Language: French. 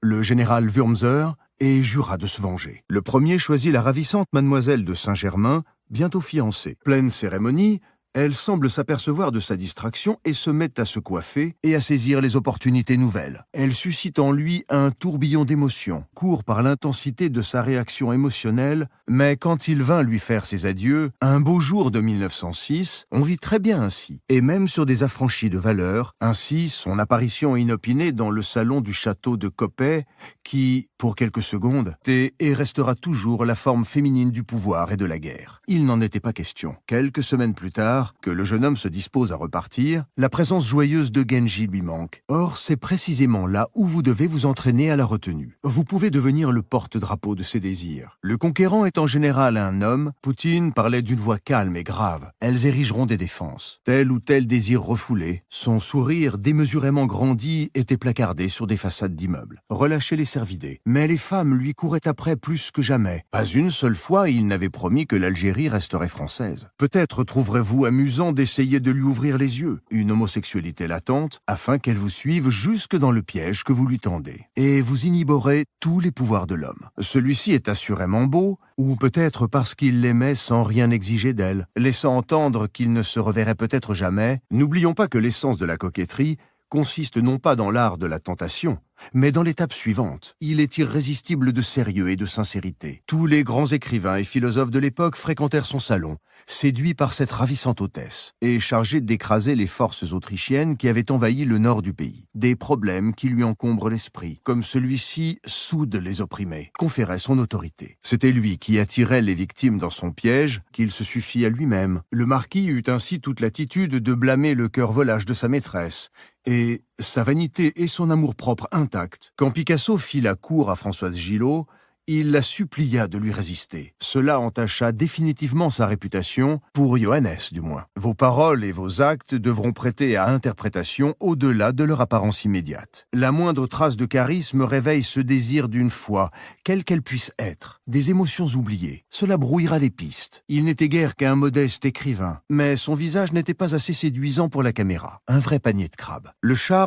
le général Wurmser, et jura de se venger. Le premier choisit la ravissante mademoiselle de Saint-Germain, bientôt fiancée. Pleine cérémonie, elle semble s'apercevoir de sa distraction et se met à se coiffer et à saisir les opportunités nouvelles. Elle suscite en lui un tourbillon d'émotions, court par l'intensité de sa réaction émotionnelle, mais quand il vint lui faire ses adieux, un beau jour de 1906, on vit très bien ainsi, et même sur des affranchis de valeur, ainsi son apparition inopinée dans le salon du château de Coppet, qui, pour quelques secondes, était et restera toujours la forme féminine du pouvoir et de la guerre. Il n'en était pas question. Quelques semaines plus tard, que le jeune homme se dispose à repartir, la présence joyeuse de Genji lui manque. Or, c'est précisément là où vous devez vous entraîner à la retenue. Vous pouvez devenir le porte-drapeau de ses désirs. Le conquérant est en général un homme. Poutine parlait d'une voix calme et grave. Elles érigeront des défenses. Tel ou tel désir refoulé, son sourire démesurément grandi était placardé sur des façades d'immeubles. Relâchez les cervidés. Mais les femmes lui couraient après plus que jamais. Pas une seule fois il n'avait promis que l'Algérie resterait française. Peut-être trouverez-vous amusant d'essayer de lui ouvrir les yeux, une homosexualité latente, afin qu'elle vous suive jusque dans le piège que vous lui tendez. Et vous inhiberez tous les pouvoirs de l'homme. Celui-ci est assurément beau, ou peut-être parce qu'il l'aimait sans rien exiger d'elle, laissant entendre qu'il ne se reverrait peut-être jamais. N'oublions pas que l'essence de la coquetterie consiste non pas dans l'art de la tentation, mais dans l'étape suivante. Il est irrésistible de sérieux et de sincérité. Tous les grands écrivains et philosophes de l'époque fréquentèrent son salon, séduits par cette ravissante hôtesse, et chargés d'écraser les forces autrichiennes qui avaient envahi le nord du pays. Des problèmes qui lui encombrent l'esprit, comme celui-ci soude les opprimés, conférait son autorité. C'était lui qui attirait les victimes dans son piège, qu'il se suffit à lui-même. Le marquis eut ainsi toute l'attitude de blâmer le cœur volage de sa maîtresse, et sa vanité et son amour-propre intacts. Quand Picasso fit la cour à Françoise Gillot, il la supplia de lui résister. Cela entacha définitivement sa réputation, pour Johannes du moins. Vos paroles et vos actes devront prêter à interprétation au-delà de leur apparence immédiate. La moindre trace de charisme réveille ce désir d'une foi, quelle qu'elle puisse être, des émotions oubliées. Cela brouillera les pistes. Il n'était guère qu'un modeste écrivain, mais son visage n'était pas assez séduisant pour la caméra. Un vrai panier de crabes. Le charme